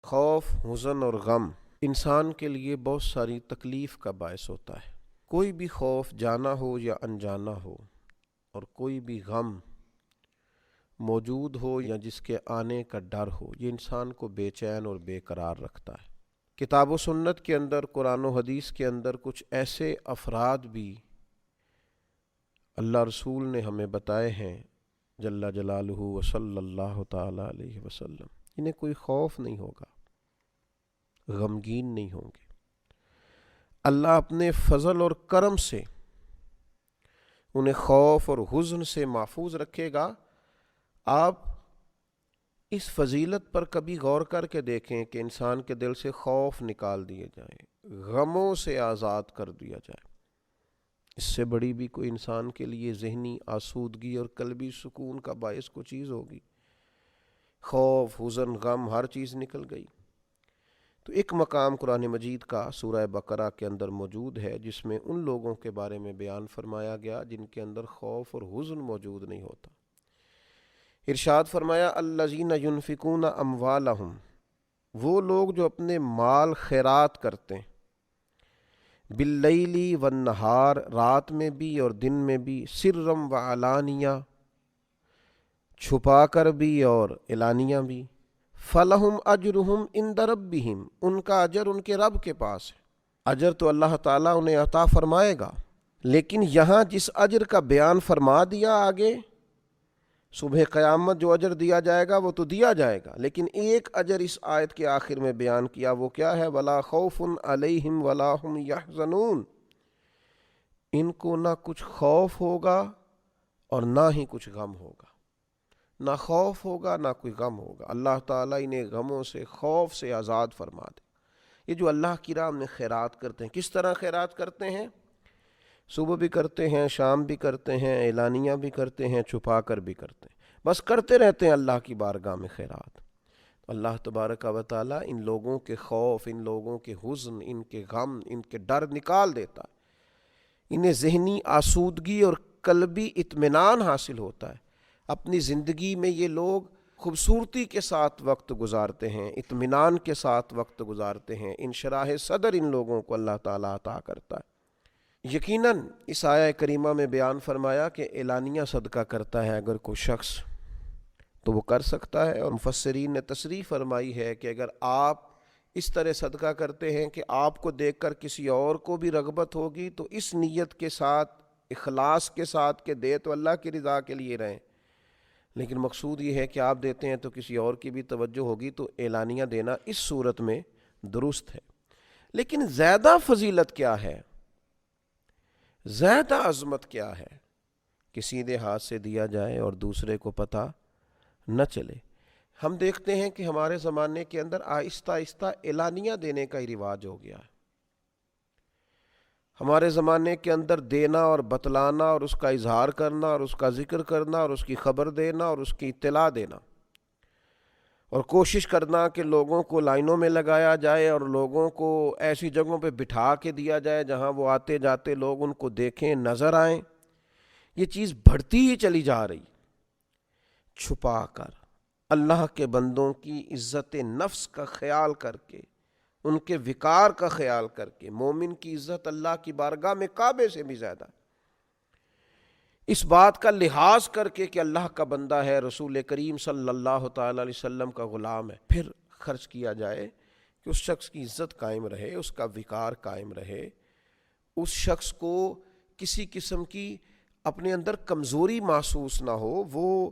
خوف، حزن اور غم انسان کے لیے بہت ساری تکلیف کا باعث ہوتا ہے۔ کوئی بھی خوف جانا ہو یا انجانا ہو، اور کوئی بھی غم موجود ہو یا جس کے آنے کا ڈر ہو، یہ انسان کو بے چین اور بے قرار رکھتا ہے۔ کتاب و سنت کے اندر، قرآن و حدیث کے اندر کچھ ایسے افراد بھی اللہ رسول نے ہمیں بتائے ہیں جل جلالہ و صلی اللہ تعالی علیہ وسلم، انہیں کوئی خوف نہیں ہوگا، غمگین نہیں ہوں گے۔ اللہ اپنے فضل اور کرم سے انہیں خوف اور حزن سے محفوظ رکھے گا۔ آپ اس فضیلت پر کبھی غور کر کے دیکھیں کہ انسان کے دل سے خوف نکال دیے جائیں، غموں سے آزاد کر دیا جائے۔ اس سے بڑی بھی کوئی انسان کے لیے ذہنی آسودگی اور قلبی سکون کا باعث کوئی چیز ہوگی؟ خوف، حزن، غم، ہر چیز نکل گئی۔ تو ایک مقام قرآن مجید کا سورہ بقرہ کے اندر موجود ہے جس میں ان لوگوں کے بارے میں بیان فرمایا گیا جن کے اندر خوف اور حزن موجود نہیں ہوتا۔ ارشاد فرمایا الذین ینفقون اموالہم، وہ لوگ جو اپنے مال خیرات کرتے ہیں، باللیل والنہار، رات میں بھی اور دن میں بھی، سرم و علانیہ، چھپا کر بھی اور اعلانیہ بھی، فلہم اجرہم عند ربہم، ان کا اجر ان کے رب کے پاس ہے۔ اجر تو اللہ تعالیٰ انہیں عطا فرمائے گا، لیکن یہاں جس اجر کا بیان فرما دیا آگے، صبح قیامت جو اجر دیا جائے گا وہ تو دیا جائے گا، لیکن ایک اجر اس آیت کے آخر میں بیان کیا، وہ کیا ہے؟ وَلَا خَوْفٌ عَلَيْهِمْ وَلَا هُمْ يَحْزَنُونَ، ان کو نہ کچھ خوف ہوگا اور نہ ہی کچھ غم ہوگا، نہ خوف ہوگا نہ کوئی غم ہوگا۔ اللہ تعالیٰ انہیں غموں سے، خوف سے آزاد فرما دے۔ یہ جو اللہ کی راہ میں خیرات کرتے ہیں، کس طرح خیرات کرتے ہیں؟ صبح بھی کرتے ہیں، شام بھی کرتے ہیں، اعلانیہ بھی کرتے ہیں، چھپا کر بھی کرتے ہیں، بس کرتے رہتے ہیں اللہ کی بارگاہ میں خیرات۔ اللہ تبارک و تعالیٰ ان لوگوں کے خوف، ان لوگوں کے حزن، ان کے غم، ان کے ڈر نکال دیتا ہے، انہیں ذہنی آسودگی اور قلبی اطمینان حاصل ہوتا ہے۔ اپنی زندگی میں یہ لوگ خوبصورتی کے ساتھ وقت گزارتے ہیں، اطمینان کے ساتھ وقت گزارتے ہیں، انشراح صدر ان لوگوں کو اللہ تعالیٰ عطا کرتا ہے۔ یقیناً اس آیہ کریمہ میں بیان فرمایا کہ اعلانیہ صدقہ کرتا ہے اگر کوئی شخص تو وہ کر سکتا ہے، اور مفسرین نے تصریح فرمائی ہے کہ اگر آپ اس طرح صدقہ کرتے ہیں کہ آپ کو دیکھ کر کسی اور کو بھی رغبت ہوگی تو اس نیت کے ساتھ، اخلاص کے ساتھ کہ دے تو اللہ کی رضا کے لیے رہیں، لیکن مقصود یہ ہے کہ آپ دیتے ہیں تو کسی اور کی بھی توجہ ہوگی، تو اعلانیہ دینا اس صورت میں درست ہے۔ لیکن زیادہ فضیلت کیا ہے، زیادہ عظمت کیا ہے کہ سیدھے ہاتھ سے دیا جائے اور دوسرے کو پتہ نہ چلے۔ ہم دیکھتے ہیں کہ ہمارے زمانے کے اندر آہستہ آہستہ اعلانیہ دینے کا ہی رواج ہو گیا ہے۔ ہمارے زمانے کے اندر دینا اور بتلانا اور اس کا اظہار کرنا اور اس کا ذکر کرنا اور اس کی خبر دینا اور اس کی اطلاع دینا، اور کوشش کرنا کہ لوگوں کو لائنوں میں لگایا جائے اور لوگوں کو ایسی جگہوں پہ بٹھا کے دیا جائے جہاں وہ آتے جاتے لوگ ان کو دیکھیں، نظر آئیں، یہ چیز بڑھتی ہی چلی جا رہی۔ چھپا کر اللہ کے بندوں کی عزت نفس کا خیال کر کے، ان کے وقار کا خیال کر کے، مومن کی عزت اللہ کی بارگاہ میں کعبے سے بھی زیادہ، اس بات کا لحاظ کر کے کہ اللہ کا بندہ ہے، رسول کریم صلی اللہ تعالی علیہ وسلم کا غلام ہے، پھر خرچ کیا جائے کہ اس شخص کی عزت قائم رہے، اس کا وقار قائم رہے، اس شخص کو کسی قسم کی اپنے اندر کمزوری محسوس نہ ہو، وہ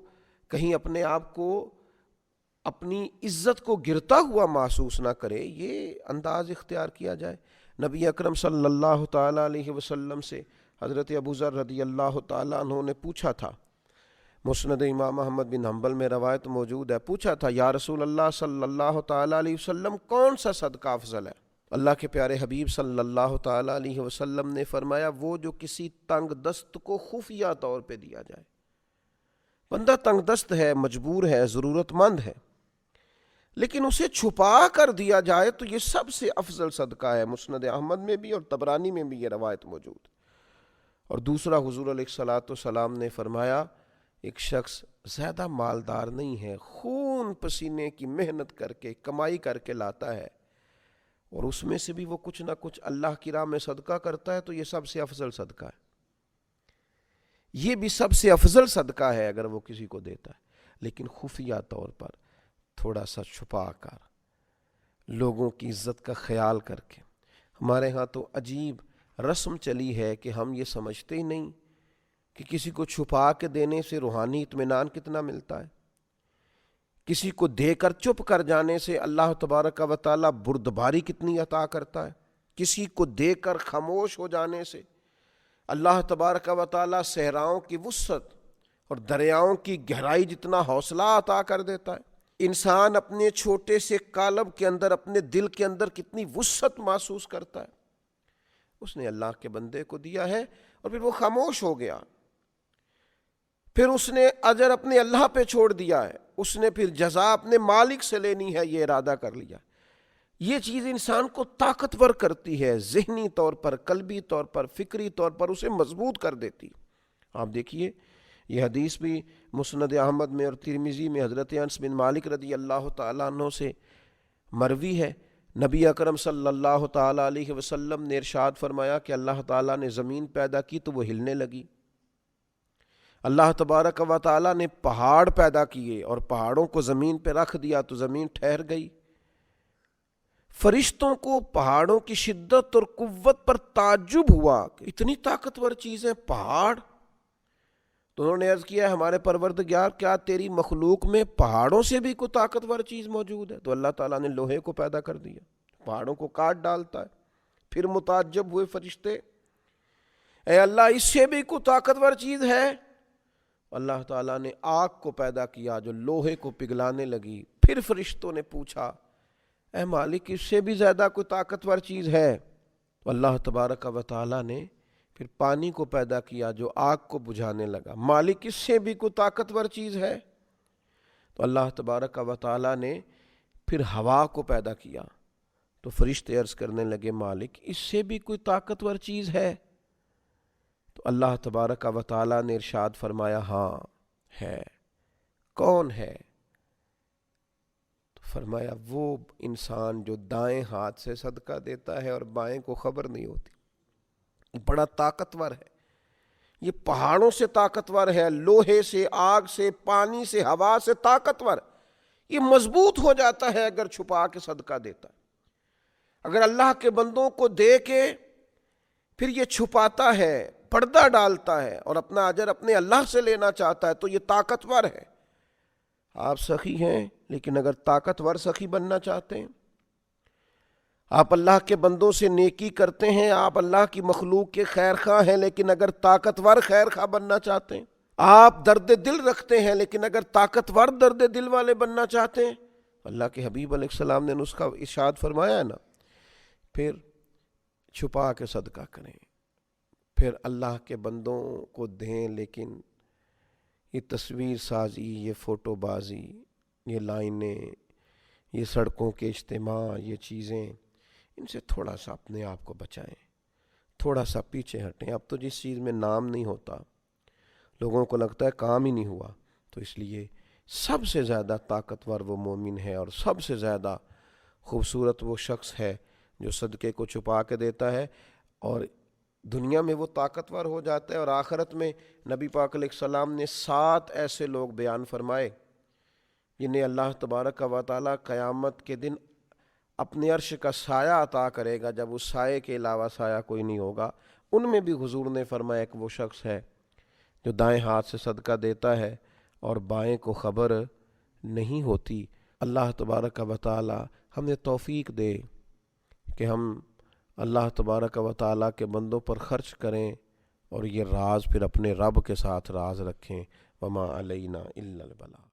کہیں اپنے آپ کو، اپنی عزت کو گرتا ہوا محسوس نہ کرے، یہ انداز اختیار کیا جائے۔ نبی اکرم صلی اللہ تعالی علیہ وسلم سے حضرت ابو ذر رضی اللہ تعالیٰ عنہ نے پوچھا تھا، مسند امام احمد بن حنبل میں روایت موجود ہے، پوچھا تھا یا رسول اللہ صلی اللہ تعالیٰ علیہ وسلم کون سا صدقہ افضل ہے؟ اللہ کے پیارے حبیب صلی اللہ تعالیٰ علیہ وسلم نے فرمایا وہ جو کسی تنگ دست کو خفیہ طور پہ دیا جائے۔ بندہ تنگ دست ہے، مجبور ہے، ضرورت مند ہے، لیکن اسے چھپا کر دیا جائے تو یہ سب سے افضل صدقہ ہے۔ مسند احمد میں بھی اور طبرانی میں بھی یہ روایت موجود۔ اور دوسرا حضور علیہ الصلوۃ والسلام نے فرمایا ایک شخص زیادہ مالدار نہیں ہے، خون پسینے کی محنت کر کے کمائی کر کے لاتا ہے، اور اس میں سے بھی وہ کچھ نہ کچھ اللہ کی راہ میں صدقہ کرتا ہے، تو یہ سب سے افضل صدقہ ہے، یہ بھی سب سے افضل صدقہ ہے اگر وہ کسی کو دیتا ہے۔ لیکن خفیہ طور پر تھوڑا سا چھپا کر، لوگوں کی عزت کا خیال کر کے۔ ہمارے ہاں تو عجیب رسم چلی ہے کہ ہم یہ سمجھتے ہی نہیں کہ کسی کو چھپا کے دینے سے روحانی اطمینان کتنا ملتا ہے، کسی کو دے کر چپ کر جانے سے اللہ تبارک و تعالیٰ بردباری کتنی عطا کرتا ہے، کسی کو دے کر خاموش ہو جانے سے اللہ تبارک و تعالیٰ صحراؤں کی وسعت اور دریاؤں کی گہرائی جتنا حوصلہ عطا کر دیتا ہے۔ انسان اپنے چھوٹے سے قالب کے اندر، اپنے دل کے اندر کتنی وسعت محسوس کرتا ہے، اس نے اللہ کے بندے کو دیا ہے اور پھر وہ خاموش ہو گیا، پھر اس نے اجر اپنے اللہ پہ چھوڑ دیا ہے، اس نے پھر جزا اپنے مالک سے لینی ہے، یہ ارادہ کر لیا۔ یہ چیز انسان کو طاقتور کرتی ہے، ذہنی طور پر، قلبی طور پر، فکری طور پر اسے مضبوط کر دیتی۔ آپ دیکھیے یہ حدیث بھی مسند احمد میں اور ترمذی میں حضرت انس بن مالک رضی اللہ تعالیٰ عنہ سے مروی ہے۔ نبی اکرم صلی اللہ تعالیٰ علیہ وسلم نے ارشاد فرمایا کہ اللہ تعالیٰ نے زمین پیدا کی تو وہ ہلنے لگی، اللہ تبارک و تعالیٰ نے پہاڑ پیدا کیے اور پہاڑوں کو زمین پہ رکھ دیا تو زمین ٹھہر گئی۔ فرشتوں کو پہاڑوں کی شدت اور قوت پر تعجب ہوا کہ اتنی طاقتور چیزیں پہاڑ، تو انہوں نے عرض کیا ہمارے پروردگار کیا تیری مخلوق میں پہاڑوں سے بھی کوئی طاقتور چیز موجود ہے؟ تو اللہ تعالیٰ نے لوہے کو پیدا کر دیا، پہاڑوں کو کاٹ ڈالتا ہے۔ پھر متعجب ہوئے فرشتے، اے اللہ اس سے بھی کوئی طاقتور چیز ہے؟ اللہ تعالیٰ نے آگ کو پیدا کیا جو لوہے کو پگھلانے لگی۔ پھر فرشتوں نے پوچھا اے مالک اس سے بھی زیادہ کوئی طاقتور چیز ہے؟ تو اللہ تبارک و تعالیٰ نے پھر پانی کو پیدا کیا جو آگ کو بجھانے لگا۔ مالک اس سے بھی کوئی طاقتور چیز ہے؟ تو اللہ تبارک و تعالیٰ نے پھر ہوا کو پیدا کیا، تو فرشتے عرض کرنے لگے مالک اس سے بھی کوئی طاقتور چیز ہے؟ تو اللہ تبارک و تعالیٰ نے ارشاد فرمایا ہاں ہے۔ کون ہے؟ تو فرمایا وہ انسان جو دائیں ہاتھ سے صدقہ دیتا ہے اور بائیں کو خبر نہیں ہوتی، بڑا طاقتور ہے، یہ پہاڑوں سے طاقتور ہے، لوہے سے، آگ سے، پانی سے، ہوا سے طاقتور، یہ مضبوط ہو جاتا ہے اگر چھپا کے صدقہ دیتا ہے۔ اگر اللہ کے بندوں کو دے کے پھر یہ چھپاتا ہے، پردہ ڈالتا ہے اور اپنا اجر اپنے اللہ سے لینا چاہتا ہے تو یہ طاقتور ہے۔ آپ سخی ہیں لیکن اگر طاقتور سخی بننا چاہتے ہیں، آپ اللہ کے بندوں سے نیکی کرتے ہیں، آپ اللہ کی مخلوق کے خیر خواہ ہیں، لیکن اگر طاقتور خیر خواہ بننا چاہتے ہیں، آپ درد دل رکھتے ہیں لیکن اگر طاقتور درد دل والے بننا چاہتے ہیں، اللہ کے حبیب علیہ السلام نے نسخہ ارشاد فرمایا ہے نا، پھر چھپا کے صدقہ کریں، پھر اللہ کے بندوں کو دیں، لیکن یہ تصویر سازی، یہ فوٹو بازی، یہ لائنیں، یہ سڑکوں کے اجتماع، یہ چیزیں، ان سے تھوڑا سا اپنے آپ کو بچائیں، تھوڑا سا پیچھے ہٹیں۔ اب تو جس چیز میں نام نہیں ہوتا لوگوں کو لگتا ہے کام ہی نہیں ہوا، تو اس لیے سب سے زیادہ طاقتور وہ مومن ہے اور سب سے زیادہ خوبصورت وہ شخص ہے جو صدقے کو چھپا کے دیتا ہے، اور دنیا میں وہ طاقتور ہو جاتا ہے، اور آخرت میں نبی پاک علیہ السلام نے 7 ایسے لوگ بیان فرمائے جنہیں اللہ تبارک و تعالیٰ قیامت کے دن اپنے عرش کا سایہ عطا کرے گا، جب اس سائے کے علاوہ سایہ کوئی نہیں ہوگا۔ ان میں بھی حضور نے فرمایا کہ وہ شخص ہے جو دائیں ہاتھ سے صدقہ دیتا ہے اور بائیں کو خبر نہیں ہوتی۔ اللہ تبارک و تعالیٰ ہمیں توفیق دے کہ ہم اللہ تبارک و تعالیٰ کے بندوں پر خرچ کریں اور یہ راز پھر اپنے رب کے ساتھ راز رکھیں۔ وما علینا الا البلاغ۔